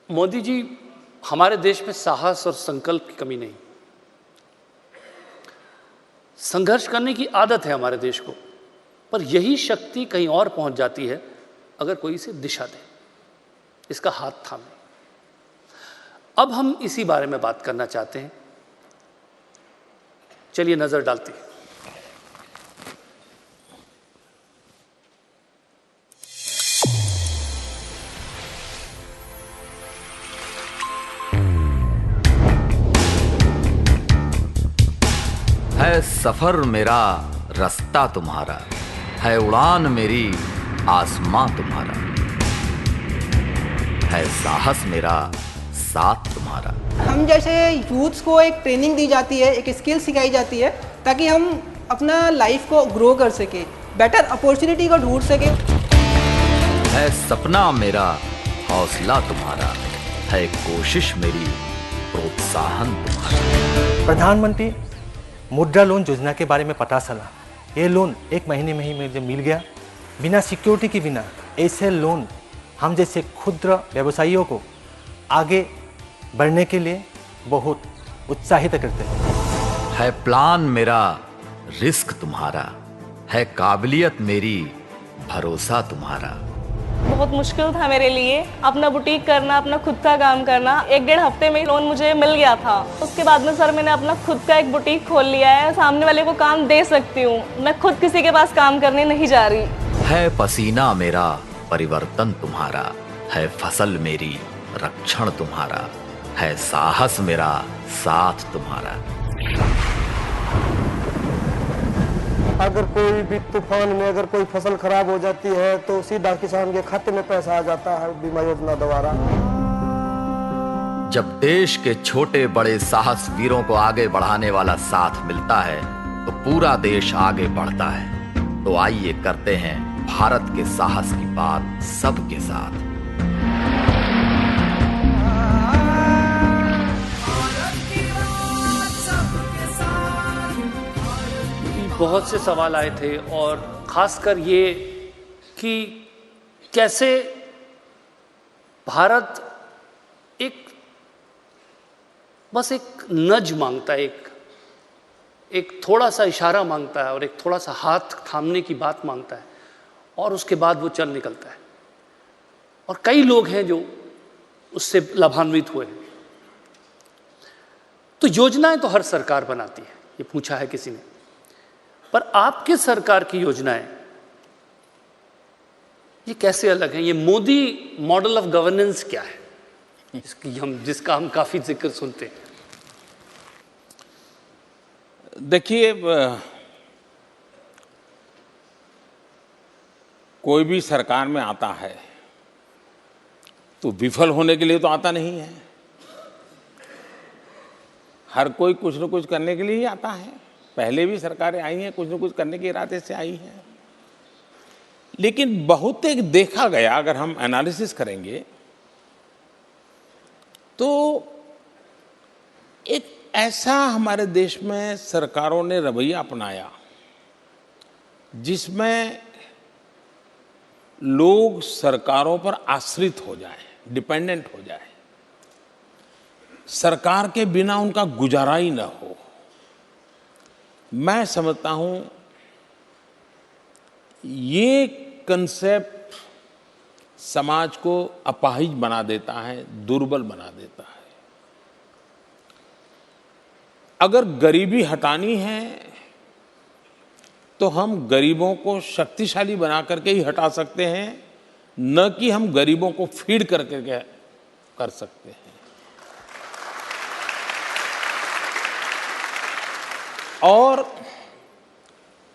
मोदी जी, हमारे देश में साहस और संकल्प की कमी नहीं। संघर्ष करने की आदत है हमारे देश को, पर यही शक्ति कहीं और पहुंच जाती है अगर कोई इसे दिशा दे, इसका हाथ थामे। अब हम इसी बारे में बात करना चाहते हैं। चलिए नजर डालते हैं। है सफर मेरा रास्ता तुम्हारा, है उड़ान मेरी आसमां तुम्हारा, है साहस मेरा साथ तुम्हारा। हम जैसे यूथ्स को एक ट्रेनिंग दी जाती है, एक स्किल सिखाई जाती है ताकि हम अपना लाइफ को ग्रो कर सके, बेटर अपॉर्चुनिटी को ढूंढ सके। है सपना मेरा हौसला तुम्हारा, है कोशिश मेरी प्रोत्साहन तुम्हारा। प्रधानमंत्री मुद्रा लोन योजना के बारे में पता चला। ये लोन 1 महीने में ही मुझे मिल गया, बिना सिक्योरिटी के बिना। ऐसे लोन हम जैसे क्षुद्र व्यवसायियों को आगे बढ़ने के लिए बहुत उत्साहित करते हैं। है प्लान मेरा रिस्क तुम्हारा, है काबिलियत मेरी भरोसा तुम्हारा। बहुत मुश्किल था मेरे लिए अपना बुटीक करना, अपना खुद का काम करना। 1-1.5 हफ्ते में लोन मुझे मिल गया था। उसके बाद में सर मैंने अपना खुद का एक बुटीक खोल लिया है। सामने वाले को काम दे सकती हूँ, मैं खुद किसी के पास काम करने नहीं जा रही। है पसीना मेरा परिवर्तन तुम्हारा, है फसल मेरी रक्षण तुम्हारा, है साहस मेरा साथ तुम्हारा। अगर कोई भी तूफान में अगर कोई फसल खराब हो जाती है तो सीधा किसान के खाते में पैसा आ जाता है बीमा योजना द्वारा। जब देश के छोटे बड़े साहस वीरों को आगे बढ़ाने वाला साथ मिलता है तो पूरा देश आगे बढ़ता है। तो आइए करते हैं भारत के साहस की बात सबके साथ। बहुत से सवाल आए थे और खासकर ये कि कैसे भारत बस एक नज मांगता है, एक थोड़ा सा इशारा मांगता है और एक थोड़ा सा हाथ थामने की बात मांगता है और उसके बाद वो चल निकलता है। और कई लोग हैं जो उससे लाभान्वित हुए हैं। तो योजनाएं तो हर सरकार बनाती है, ये पूछा है किसी ने, पर आपके सरकार की योजनाएं ये कैसे अलग हैं? ये मोदी मॉडल ऑफ गवर्नेंस क्या है जिसका हम काफी जिक्र सुनते हैं? देखिए, कोई भी सरकार में आता है तो विफल होने के लिए तो आता नहीं है। हर कोई कुछ न कुछ करने के लिए ही आता है। पहले भी सरकारें आई हैं, कुछ न कुछ करने के इरादे से आई हैं। लेकिन बहुत एक देखा गया, अगर हम एनालिसिस करेंगे तो एक ऐसा हमारे देश में सरकारों ने रवैया अपनाया जिसमें लोग सरकारों पर आश्रित हो जाए, डिपेंडेंट हो जाए, सरकार के बिना उनका गुजारा ही न हो। मैं समझता हूं ये कंसेप्ट समाज को अपाहिज बना देता है, दुर्बल बना देता है। अगर गरीबी हटानी है तो हम गरीबों को शक्तिशाली बना करके ही हटा सकते हैं, न कि हम गरीबों को फीड करके कर सकते हैं। और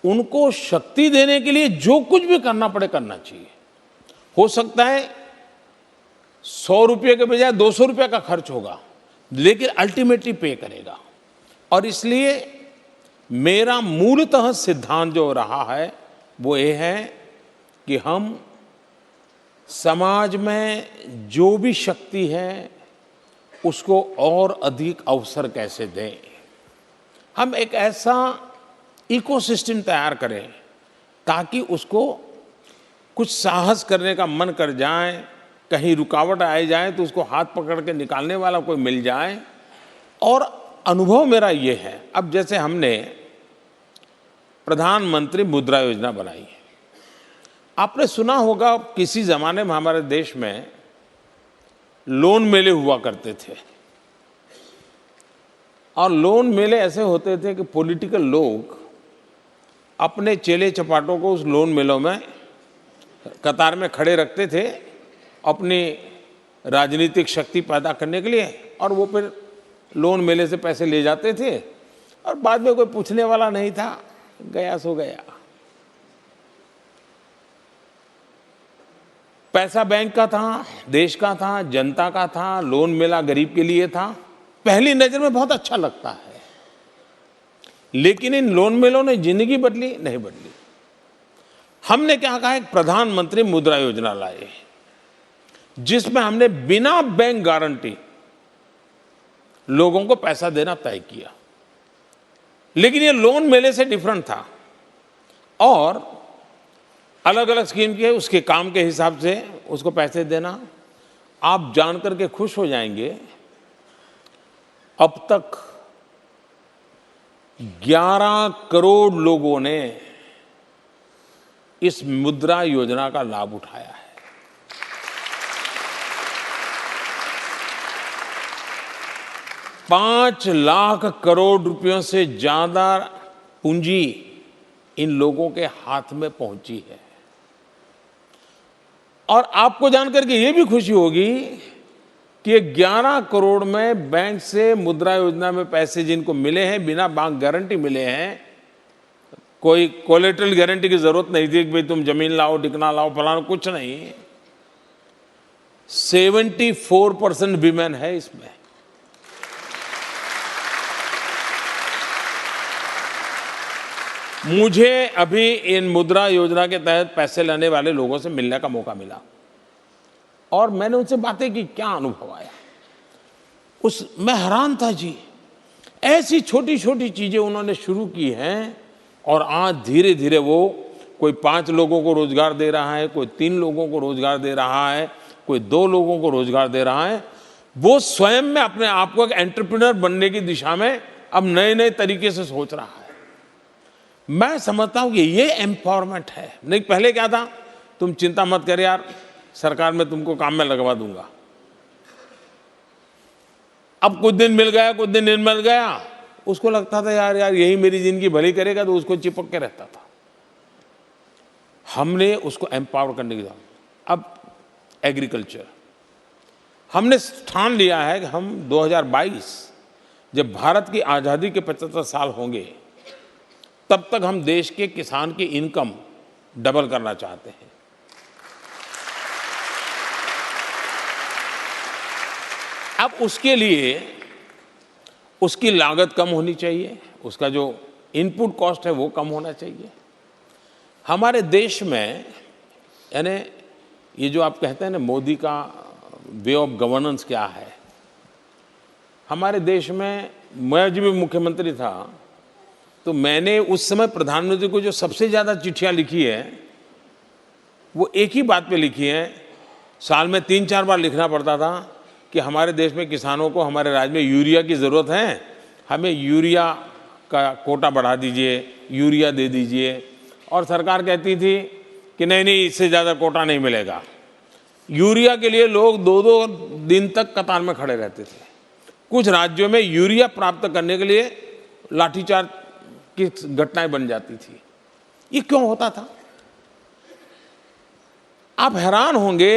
उनको शक्ति देने के लिए जो कुछ भी करना पड़े करना चाहिए। हो सकता है 100 रुपये के बजाय 200 रुपये का खर्च होगा, लेकिन अल्टीमेटली पे करेगा। और इसलिए मेरा मूलतः सिद्धांत जो रहा है वो ये है कि हम समाज में जो भी शक्ति है उसको और अधिक अवसर कैसे दें। हम एक ऐसा इकोसिस्टम तैयार करें ताकि उसको कुछ साहस करने का मन कर जाए, कहीं रुकावट आ जाए तो उसको हाथ पकड़ के निकालने वाला कोई मिल जाए। और अनुभव मेरा ये है, अब जैसे हमने प्रधानमंत्री मुद्रा योजना बनाई है, आपने सुना होगा किसी ज़माने में हमारे देश में लोन मेले हुआ करते थे, और लोन मेले ऐसे होते थे कि पॉलिटिकल लोग अपने चेले चपाटों को उस लोन मेलों में कतार में खड़े रखते थे अपनी राजनीतिक शक्ति पैदा करने के लिए, और वो फिर लोन मेले से पैसे ले जाते थे और बाद में कोई पूछने वाला नहीं था, गया सो गया। पैसा बैंक का था, देश का था, जनता का था, लोन मेला गरीब के लिए था। पहली नजर में बहुत अच्छा लगता है, लेकिन इन लोन मेलों ने जिंदगी बदली नहीं बदली। हमने क्या कहा, एक प्रधानमंत्री मुद्रा योजना लाए जिसमें हमने बिना बैंक गारंटी लोगों को पैसा देना तय किया। लेकिन ये लोन मेले से डिफरेंट था और अलग अलग स्कीम के उसके काम के हिसाब से उसको पैसे देना। आप जान करके खुश हो जाएंगे, अब तक 11 करोड़ लोगों ने इस मुद्रा योजना का लाभ उठाया है। 5 लाख करोड़ रुपयों से ज्यादा पूंजी इन लोगों के हाथ में पहुंची है। और आपको जानकर के ये भी खुशी होगी कि 11 करोड़ में बैंक से मुद्रा योजना में पैसे जिनको मिले हैं बिना बैंक गारंटी मिले हैं, कोई कोलेटरल गारंटी की जरूरत नहीं थी कि भाई तुम जमीन लाओ, टिकना लाओ, फलाना, कुछ नहीं। 74% विमेन है इसमें। मुझे अभी इन मुद्रा योजना के तहत पैसे लेने वाले लोगों से मिलने का मौका मिला और मैंने उनसे बातें की, क्या अनुभव आया। मैं हैरान था जी, ऐसी छोटी छोटी चीजें उन्होंने शुरू की हैं और आज धीरे धीरे वो कोई 5 लोगों को रोजगार दे रहा है, कोई 3 लोगों को रोजगार दे रहा है, कोई 2 लोगों को रोजगार दे रहा है। वो स्वयं में अपने आप को एक एंटरप्रेन्योर बनने की दिशा में अब नए नए तरीके से सोच रहा है। मैं समझता हूं कि ये एम्पावरमेंट है। नहीं, पहले क्या था, तुम चिंता मत कर यार, सरकार में तुमको काम में लगवा दूंगा। अब कुछ दिन मिल गया, कुछ दिन नहीं मिल गया, उसको लगता था यार यही मेरी जिंदगी भली करेगा, तो उसको चिपक के रहता था। हमने उसको एम्पावर करने की। अब एग्रीकल्चर, हमने ठान लिया है कि हम 2022 जब भारत की आज़ादी के 75 साल होंगे तब तक हम देश के किसान की इनकम डबल करना चाहते हैं। अब उसके लिए उसकी लागत कम होनी चाहिए, उसका जो इनपुट कॉस्ट है वो कम होना चाहिए। हमारे देश में यानी ये जो आप कहते हैं ना मोदी का वे ऑफ गवर्नेंस क्या है, हमारे देश में मैं जब भी मुख्यमंत्री था तो मैंने उस समय प्रधानमंत्री को जो सबसे ज़्यादा चिट्ठियां लिखी है वो एक ही बात पे लिखी है। साल में 3-4 बार लिखना पड़ता था कि हमारे देश में किसानों को हमारे राज्य में यूरिया की ज़रूरत है, हमें यूरिया का कोटा बढ़ा दीजिए, यूरिया दे दीजिए। और सरकार कहती थी कि नहीं इससे ज़्यादा कोटा नहीं मिलेगा। यूरिया के लिए लोग 2-2 दिन तक कतार में खड़े रहते थे। कुछ राज्यों में यूरिया प्राप्त करने के लिए लाठीचार्ज की घटनाएं बन जाती थी। ये क्यों होता था? आप हैरान होंगे,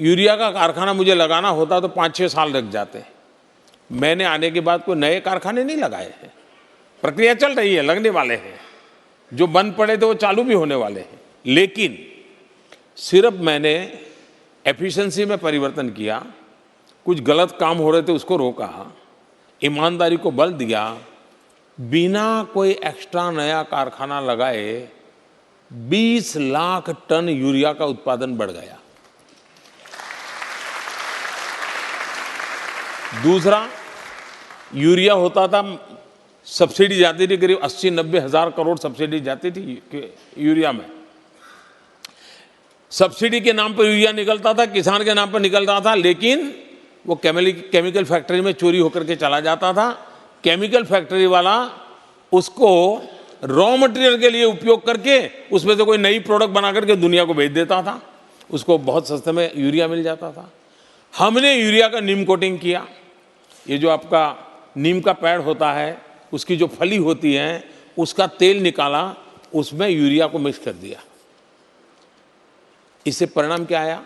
यूरिया का कारखाना मुझे लगाना होता तो 5-6 साल लग जाते। मैंने आने के बाद कोई नए कारखाने नहीं लगाए हैं, प्रक्रिया चल रही है, लगने वाले हैं। जो बंद पड़े थे वो चालू भी होने वाले हैं। लेकिन सिर्फ मैंने एफिशिएंसी में परिवर्तन किया, कुछ गलत काम हो रहे थे उसको रोका, ईमानदारी को बल दिया, बिना कोई एक्स्ट्रा नया कारखाना लगाए 20 लाख टन यूरिया का उत्पादन बढ़ गया। दूसरा, यूरिया होता था, सब्सिडी जाती थी, करीब 80-90 हज़ार करोड़ सब्सिडी जाती थी यूरिया में। सब्सिडी के नाम पर यूरिया निकलता था, किसान के नाम पर निकलता था, लेकिन वो केमिकल फैक्ट्री में चोरी होकर के चला जाता था। केमिकल फैक्ट्री वाला उसको रॉ मटेरियल के लिए उपयोग करके उसमें से कोई नई प्रोडक्ट बना करके दुनिया को बेच देता था, उसको बहुत सस्ते में यूरिया मिल जाता था। हमने यूरिया का नीम कोटिंग किया। ये जो आपका नीम का पेड़ होता है, उसकी जो फली होती है, उसका तेल निकाला, उसमें यूरिया को मिक्स कर दिया। इससे परिणाम क्या आया?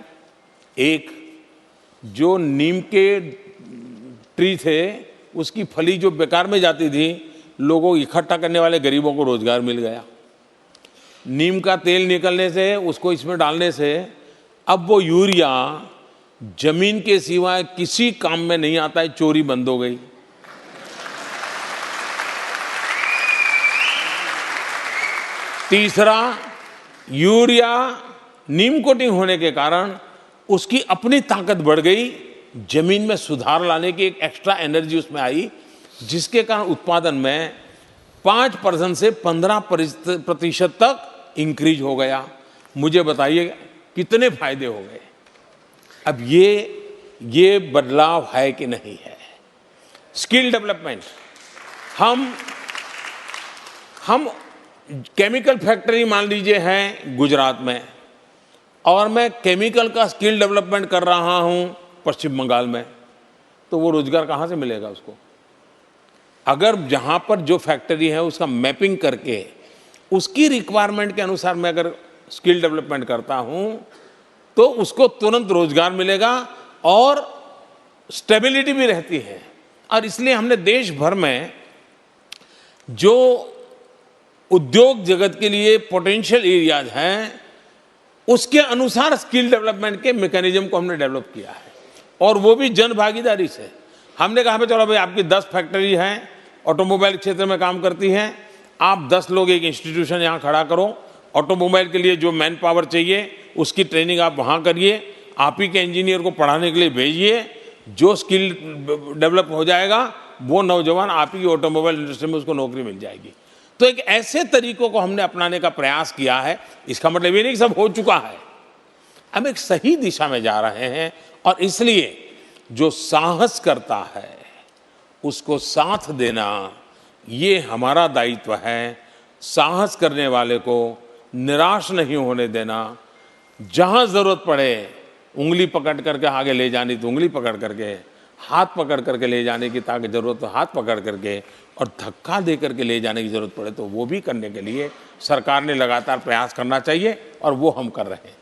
एक, जो नीम के ट्री थे उसकी फली जो बेकार में जाती थी, लोगों को इकट्ठा करने वाले गरीबों को रोजगार मिल गया। नीम का तेल निकलने से, उसको इसमें डालने से अब वो यूरिया जमीन के सिवाय किसी काम में नहीं आता है, चोरी बंद हो गई। तीसरा, यूरिया नीम कोटिंग होने के कारण उसकी अपनी ताकत बढ़ गई, जमीन में सुधार लाने की एक एक्स्ट्रा एनर्जी उसमें आई, जिसके कारण उत्पादन में 5% से 15% तक इंक्रीज हो गया। मुझे बताइए कितने फायदे हो गए। अब ये बदलाव है कि नहीं है? स्किल डेवलपमेंट, हम केमिकल फैक्ट्री मान लीजिए है गुजरात में, और मैं केमिकल का स्किल डेवलपमेंट कर रहा हूं पश्चिम बंगाल में, तो वो रोजगार कहाँ से मिलेगा उसको? अगर जहां पर जो फैक्ट्री है उसका मैपिंग करके उसकी रिक्वायरमेंट के अनुसार मैं अगर स्किल डेवलपमेंट करता हूं तो उसको तुरंत रोजगार मिलेगा और स्टेबिलिटी भी रहती है। और इसलिए हमने देश भर में जो उद्योग जगत के लिए पोटेंशियल एरियाज हैं, उसके अनुसार स्किल डेवलपमेंट के मैकेनिज्म को हमने डेवलप किया है, और वो भी जन भागीदारी से। हमने कहा चलो भाई आपकी 10 फैक्ट्री हैं, ऑटोमोबाइल क्षेत्र में काम करती हैं, आप 10 लोग एक इंस्टीट्यूशन यहाँ खड़ा करो, ऑटोमोबाइल के लिए जो मैन पावर चाहिए उसकी ट्रेनिंग आप वहाँ करिए, आप ही के इंजीनियर को पढ़ाने के लिए भेजिए, जो स्किल डेवलप हो जाएगा वो नौजवान आप ही की ऑटोमोबाइल इंडस्ट्री में उसको नौकरी मिल जाएगी। तो एक ऐसे तरीकों को हमने अपनाने का प्रयास किया है। इसका मतलब ये नहीं कि सब हो चुका है, हम एक सही दिशा में जा रहे हैं, और इसलिए जो साहस करता है उसको साथ देना ये हमारा दायित्व है। साहस करने वाले को निराश नहीं होने देना, जहां जरूरत पड़े उंगली पकड़ करके आगे ले जानी तो उंगली पकड़ करके, हाथ पकड़ करके ले जाने की ताकि जरूरत तो हाथ पकड़ करके, और धक्का दे करके ले जाने की जरूरत पड़े तो वो भी करने के लिए सरकार ने लगातार प्रयास करना चाहिए, और वो हम कर रहे हैं।